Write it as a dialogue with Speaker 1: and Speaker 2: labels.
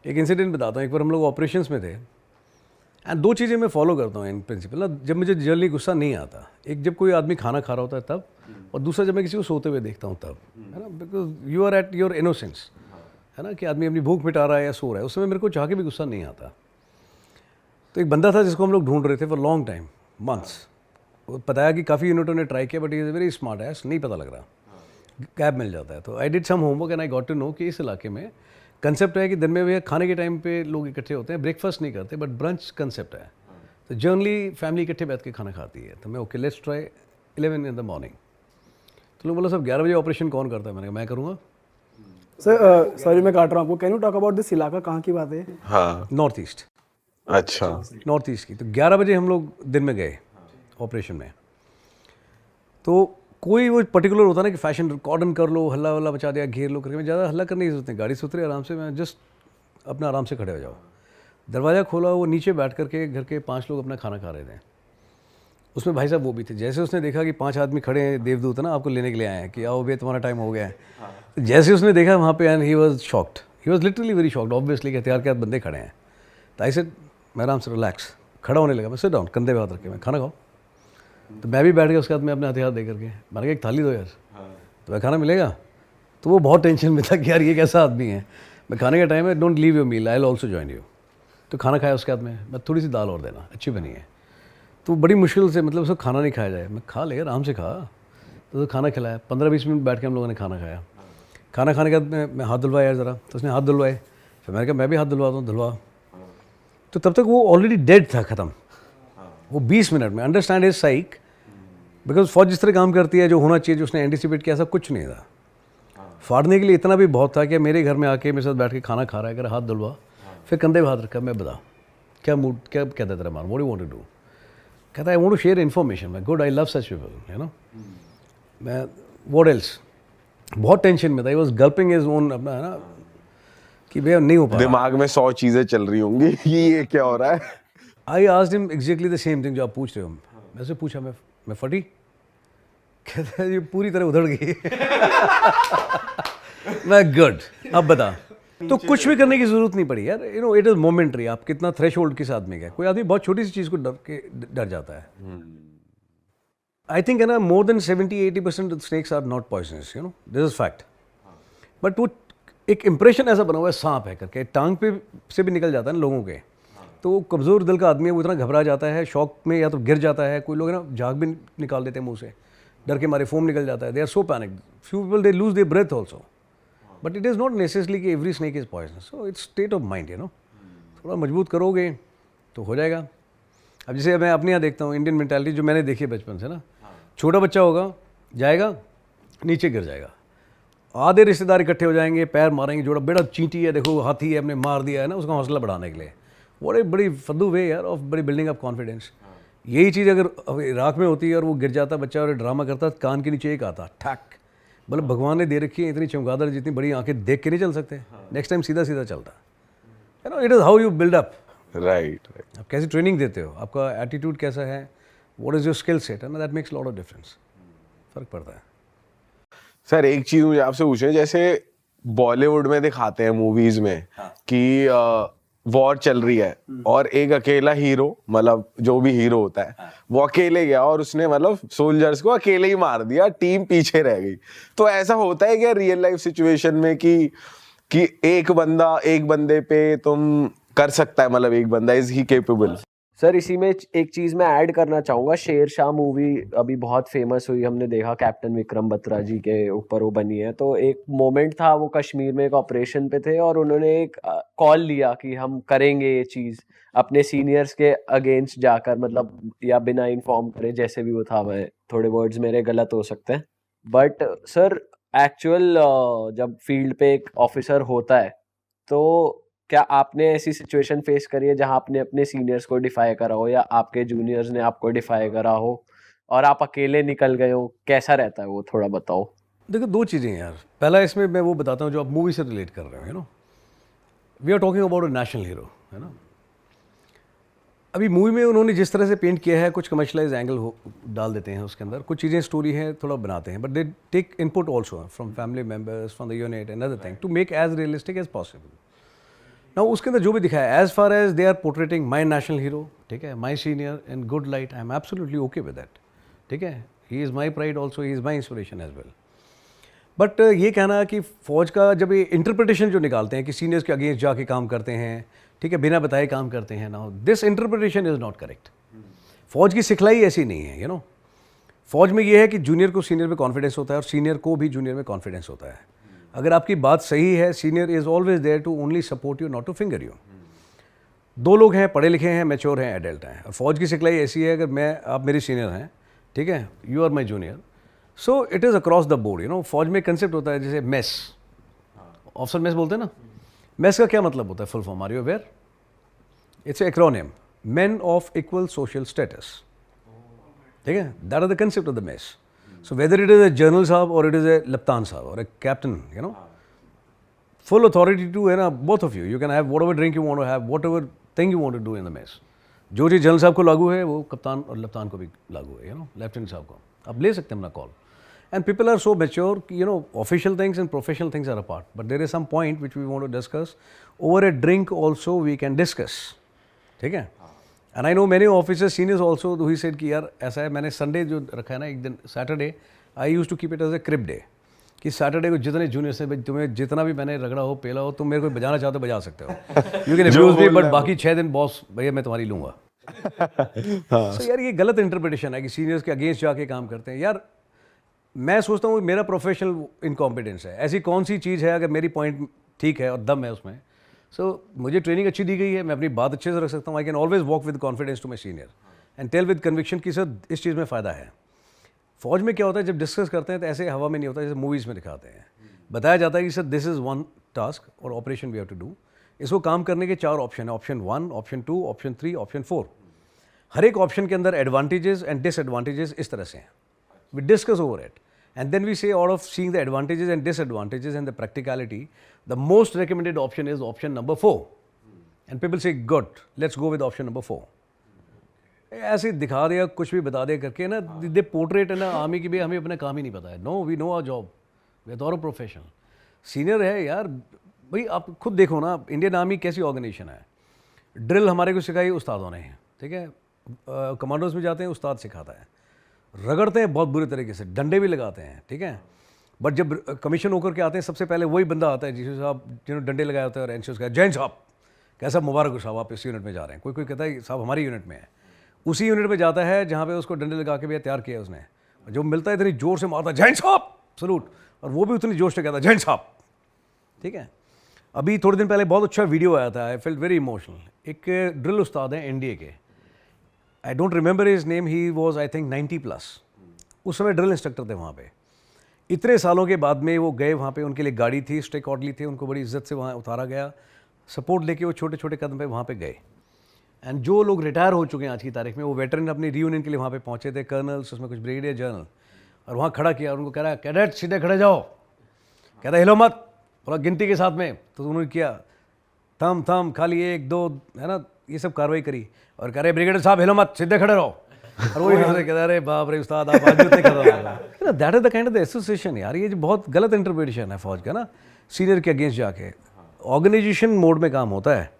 Speaker 1: एक इंसिडेंट बताता हूँ। एक बार हम लोग ऑपरेशंस में थे एंड दो चीज़ें मैं फॉलो करता हूँ इन प्रिंसिपल ना, जब मुझे जल्दी गुस्सा नहीं आता। एक, जब कोई आदमी खाना खा रहा होता है तब, और दूसरा जब मैं किसी को सोते हुए देखता हूँ तब, है ना, because you are at your innocence, है ना, कि आदमी अपनी भूख मिटा रहा है या सो रहा है, उस समय मेरे को चाह के भी गुस्सा नहीं आता। तो एक बंदा था जिसको हम लोग ढूंढ रहे थे फॉर लॉन्ग टाइम, मंथ्स। बताया कि काफ़ी यूनिटों ने ट्राई किया बट इज़ वेरी स्मार्ट है, नहीं पता लग रहा, कैब मिल जाता है। तो I did some homework and I got to know कि इस इलाके में कंसेप्ट है कि दिन में भी खाने के टाइम पे लोग इकट्ठे होते हैं, ब्रेकफास्ट नहीं करते बट ब्रंच कंसेप्ट है। तो जनरली फैमिली इकट्ठे बैठ के खाना खाती है। तो मैं okay let's try 11 in the morning. तो लोग बोला सब 11 बजे ऑपरेशन कौन करता है? मैंने कहा मैं करूँगा।
Speaker 2: सर सॉरी मैं काट रहा हूँ आपको, can you talk about this इलाका, कहाँ की बात है?
Speaker 3: हाँ,
Speaker 1: नॉर्थ ईस्ट,
Speaker 3: अच्छा।
Speaker 1: नॉर्थ ईस्ट की। तो 11 बजे हम लोग दिन में गए ऑपरेशन में। तो कोई वो पर्टिकुलर होता ना कि फैशन कॉर्डन कर लो, हल्ला वल्ला मचा दिया, घेर लो करके। मैं ज़्यादा हल्ला करने की जरूरत नहीं, गाड़ी से उतरे आराम से, मैं जस्ट अपना आराम से खड़े हो जाओ। दरवाज़ा खोला, वो नीचे बैठ करके घर के 5 लोग अपना खाना खा रहे थे। उसमें भाई साहब वो भी थे। जैसे उसने देखा कि 5 आदमी खड़े हैं, देवदूत है ना, आपको लेने के लिए आए हैं कि आओ भैया तुम्हारा टाइम हो गया है। तो जैसे उसने देखा वहाँ पे, and he was shocked, he was literally very shocked obviously कि हथियार के हाथ बंदे खड़े हैं। तो आई सेड, मैं आराम से रिलैक्स खड़ा होने लगा। मैं सिट डाउन, कंधे पे हाथ रख के, मैं खाना खाओ। तो मैं भी बैठ गया उसके हाथ में अपने हथियार दे करके। मैंने कहा एक थाली दो यार, तो मैं खाना मिलेगा। तो वो बहुत टेंशन में था कि यार ये कैसा आदमी है। मैं खाने का टाइम है, don't leave your meal, I will also join you. तो खाना खाया उसके हाथ में, मैं थोड़ी सी दाल और देना, अच्छी बनी है। तो बड़ी मुश्किल से, मतलब उसको खाना नहीं खाया जाए। मैं खा ले आराम से खा। तो खाना खिलाया, 15-20 मिनट बैठ के हम लोगों ने खाना खाया। खाना खाने के बाद मैं हाथ धुलवाया यार ज़रा, तो उसने हाथ धुलवाए। फिर मैंने कहा मैं भी हाथ धुलवाता हूँ, धुलवा। तो तब तक वो ऑलरेडी डेड था, ख़त्म। वो 20 मिनट में, अंडरस्टैंड हिज साइक, बिकॉज फौज जिस तरह काम करती है, जो होना चाहिए, जो उसने एंटिसिपेट किया, सब कुछ नहीं था। फाड़ने के लिए इतना भी बहुत था कि मेरे घर में आके मेरे साथ बैठ के खाना खा रहा है, अगर हाथ धुलवा, फिर कंधे पे हाथ रखा। मैं बता क्या मूड, क्या कहता है तेरा मान, what do you want to do? कहता है I want to share information. मैं good, I love such people, you know. मैं व्हाट एल्स, बहुत टेंशन में था। He was gulping his own, अपना है ना, कि भैया नहीं हो पा रहा।
Speaker 3: दिमाग में 100 चीजें चल रही होंगी कि ये क्या हो रहा है।
Speaker 1: I asked him exactly the same thing जो आप पूछ रहे हो। मैं उससे पूछा, मैं फटी? कहता है ये पूरी तरह उधड़ गई। मैं गुड, अब बता। तो कुछ भी करने की जरूरत नहीं पड़ी यार, you know, it is momentary. आप कितना थ्रेशोल्ड किस आदमी का है। कोई आदमी बहुत छोटी सी चीज़ को डर जाता है। आई थिंक है ना, more than 70-80% snakes are not poisonous, you know, this is fact. But वो एक इंप्रेशन ऐसा बना हुआ है सांप है करके, टांग पे से भी निकल जाता है ना लोगों के। तो वो कमज़ोर दिल का आदमी है, वो इतना घबरा जाता है, शॉक में या तो गिर जाता है। कोई लोग है ना झाग भी निकाल देते हैं मुंह से, डर के मारे फोम निकल जाता है। They are so panic, few people they lose their breath also. But it is not necessarily कि every snake is poisonous. So it's state of mind, you know. थोड़ा मजबूत करोगे तो हो जाएगा। अब जैसे मैं अपने यहाँ देखता हूँ इंडियन मेंटालिटी जो मैंने देखी है बचपन से ना, छोटा बच्चा होगा, जाएगा नीचे गिर जाएगा, आधे रिश्तेदार इकट्ठे हो जाएंगे, पैर मारेंगे, जोड़ा बेटा चींटी है, देखो हाथी है, हमने मार दिया है ना, उसका हौसला बढ़ाने के लिए। वो एक बड़ी फद्दू वे यार ऑफ बड़ी बिल्डिंग ऑफ कॉन्फिडेंस। यही चीज़ अगर इराक में होती है और वो गिर जाता बच्चा और ड्रामा करता, कान के नीचे एक आता ठैक, मतलब भगवान ने दे रखी है इतनी चमगादड़ जितनी बड़ी आंखें, देख के नहीं चल सकते। नेक्स्ट टाइम सीधा सीधा चलता है ना। It is how you build up.
Speaker 3: Right.
Speaker 1: आप कैसी ट्रेनिंग देते हो, आपका एटीट्यूड कैसा है, what is your skill set, है ना, that makes lot of difference. फ़र्क पड़ता है।
Speaker 3: सर एक चीज मुझे आपसे पूछनी है, जैसे बॉलीवुड में दिखाते हैं मूवीज में कि वॉर चल रही है और एक अकेला हीरो, मतलब जो भी हीरो होता है, वो अकेले गया और उसने मतलब सोल्जर्स को अकेले ही मार दिया, टीम पीछे रह गई। तो ऐसा होता है क्या रियल लाइफ सिचुएशन में कि एक बंदे पे तुम कर सकता है, मतलब एक बंदा इज ही केपेबल?
Speaker 4: सर इसी में एक चीज मैं ऐड करना चाहूंगा। शेरशाह मूवी अभी बहुत फेमस हुई, हमने देखा कैप्टन विक्रम बत्रा जी के ऊपर वो बनी है। तो एक मोमेंट था, वो कश्मीर में एक ऑपरेशन पे थे और उन्होंने एक कॉल लिया कि हम करेंगे ये चीज अपने सीनियर्स के अगेंस्ट जाकर, मतलब या बिना इन्फॉर्म करे, जैसे भी वो था। मैं थोड़े वर्ड्स मेरे गलत हो सकते हैं, बट सर एक्चुअल जब फील्ड पे एक ऑफिसर होता है, तो क्या आपने ऐसी सिचुएशन फेस करी है जहां आपने अपने सीनियर्स को डिफाई करा हो या आपके जूनियर्स ने आपको डिफाई करा हो और आप अकेले निकल गए हो? कैसा रहता है वो, थोड़ा बताओ।
Speaker 1: देखो दो चीज़ें हैं यार। पहला इसमें मैं वो बताता हूँ जो आप मूवी से रिलेट कर रहे हो, you know, we are talking about a national hero, है ना। अभी मूवी में उन्होंने जिस तरह से पेंट किया है, कुछ कमर्शलाइज एंगल डाल देते हैं उसके अंदर, कुछ चीज़ें स्टोरी है थोड़ा बनाते हैं, but they take input also from family members, from the unit and other thing to make as realistic as possible. ना उसके अंदर जो भी दिखाया as far as they are portraying my national hero, ठीक है, my senior in good light, I am absolutely okay with that, ठीक है, he is my pride also, he is my inspiration as well. But ये कहना कि फ़ौज का जब ये इंटरप्रिटेशन जो निकालते हैं कि सीनियर्स के अगेंस्ट जाके काम करते हैं, ठीक है, बिना बताए काम करते हैं, now this interpretation is not correct. फ़ौज की सिखलाई ऐसी नहीं है, यू नो। फ़ौज में ये है कि जूनियर को सीनियर में कॉन्फिडेंस होता है और सीनियर को भी जूनियर में कॉन्फिडेंस होता है। अगर आपकी बात सही है, senior is always there to only support you, not to finger you. दो लोग हैं, पढ़े लिखे हैं, मैच्योर हैं, एडल्ट हैं, और फ़ौज की सिखलाई ऐसी है, अगर आप मेरी सीनियर हैं, ठीक है, you are my junior, so it is across the board, you know. फौज में कंसेप्ट होता है जैसे मेस, ऑफिसर मेस बोलते हैं ना। मेस का क्या मतलब होता है, full form, are you aware? It's acronym, men of equal social status, ठीक है, that are the concept of the mess. So whether it is a general साहब और इट इज़ ए लप्तान साहब और a captain, you know, full authority to, है ना, both of you, you can have whatever drink you want to have, whatever thing you want to do in the mess। जो चीज़ general साहब को लागू है वो कप्तान और लप्तान को भी लागू है, यू नो, लेफ्टिनेंट साहब को आप ले सकते हैं अपना call. And people are so mature कि, you know, official things and professional things are apart, but there is some point which we want to discuss over a drink also, we can discuss, ठीक है। And I know many officers seniors also who said कि यार ऐसा है, मैंने Sunday जो रखा है ना, एक दिन Saturday, I use to keep it as a crib day, कि सैटरडे को जितने जूनियर से तुम्हें जितना भी मैंने रगड़ा हो, पेला हो, तुम मेरे को बजाना चाहते हो बजा सकते हो, you can abuse me, but बाकी 6 दिन बॉस भैया मैं तुम्हारी लूँगा। सो यार ये गलत इंटरप्रिटेशन है कि सीनियर्स के अगेंस्ट जाके काम करते हैं। यार मैं सोचता हूँ मेरा प्रोफेशनल इनकॉम्पिटेंस है, ऐसी कौन सी चीज़ है अगर मेरी पॉइंट ठीक है और दम है उसमें, सो मुझे ट्रेनिंग अच्छी दी गई है, मैं अपनी बात अच्छे से रख सकता हूँ। I can always walk with confidence to my senior and tell with conviction कि सर इस चीज़ में फ़ायदा है। फौज में क्या होता है, जब डिस्कस करते हैं तो ऐसे हवा में नहीं होता, जैसे मूवीज़ में दिखाते हैं, बताया जाता है कि sir this is one task और operation we have to do. इसको काम करने के 4 ऑप्शन है, ऑप्शन 1, ऑप्शन 2, ऑप्शन 3, ऑप्शन 4। हर एक ऑप्शन के अंदर एडवांटेजेस एंड डिसएडवांटेजेस इस तरह से हैं, we discuss over it and then we say out of seeing the advantages and disadvantages and the practicality, the most recommended option is option number 4 and people say good, let's go with option number 4। ऐसे दिखा दिया, कुछ भी बता दिया करके ना, दे portrait है ना आर्मी की भी, हमें अपना काम ही नहीं पता है। No, we know our job, we are thorough professional. Senior है यार, भाई आप खुद देखो ना, इंडियन आर्मी कैसी ऑर्गेनाइजेशन है। ड्रिल हमारे को सिखाई उस्तादों ने, ठीक है, कमांडोज में जाते हैं उस्ताद सिखाता है, रगड़ते हैं बहुत बुरे तरीके से, डंडे भी लगाते हैं, ठीक है, बट जब कमीशन होकर के आते हैं सबसे पहले वही बंदा आता है जिसे साहब जिन्होंने डंडे लगाए होते हैं और एनसीओ का जैन साहब कैसा मुबारक हो साहब आप इस यूनिट में जा रहे हैं। कोई कहता है साहब हमारी यूनिट में है, उसी यूनिट में जाता है जहाँ पे उसको डंडे लगा के भी तैयार किया उसने, जो मिलता है इतनी जोर से मारता है जैन साहब सलूट, और वो भी उतनी जोर से कहता है जैन साहब, ठीक है। अभी थोड़े दिन पहले बहुत अच्छा वीडियो आया था, आई फेल्ट वेरी इमोशनल। एक ड्रिल उस्ताद हैं एनडीए के, I don't remember his name, he was I think 90+, उस समय ड्रिल इंस्ट्रक्टर थे वहाँ पे। इतने सालों के बाद में वो गए वहाँ पे, उनके लिए गाड़ी थी, स्टेक ऑर्डली थे, उनको बड़ी इज्जत से वहाँ उतारा गया, सपोर्ट लेके वो छोटे छोटे कदम पे वहाँ पे गए। एंड जो लोग रिटायर हो चुके हैं आज की तारीख में, वो वेटरन अपनी रीयूनियन के लिए वहाँ पे पहुँचे थे, कर्नल्स, उसमें कुछ ब्रिगेडियर जनरल, और वहाँ खड़ा किया और उनको कह रहा है कैडेट सीधे खड़े जाओ, कहता हिलो मत, थोड़ा गिनती के साथ में, तो उन्होंने किया थम थम खाली 1 2 है ना, ये सब कार्रवाई करी और कह रहे ब्रिगेडियर साहब हिलो मत, सीधे खड़े रहो, और वही कहता अरे बाप रे उस्ताद आप आज उतने खड़ा, that is the kind of the association यार। ये जो बहुत गलत इंटरप्रिटेशन है फौज का ना, सीनियर के अगेंस्ट जाके। ऑर्गेनाइजेशन मोड में काम होता है,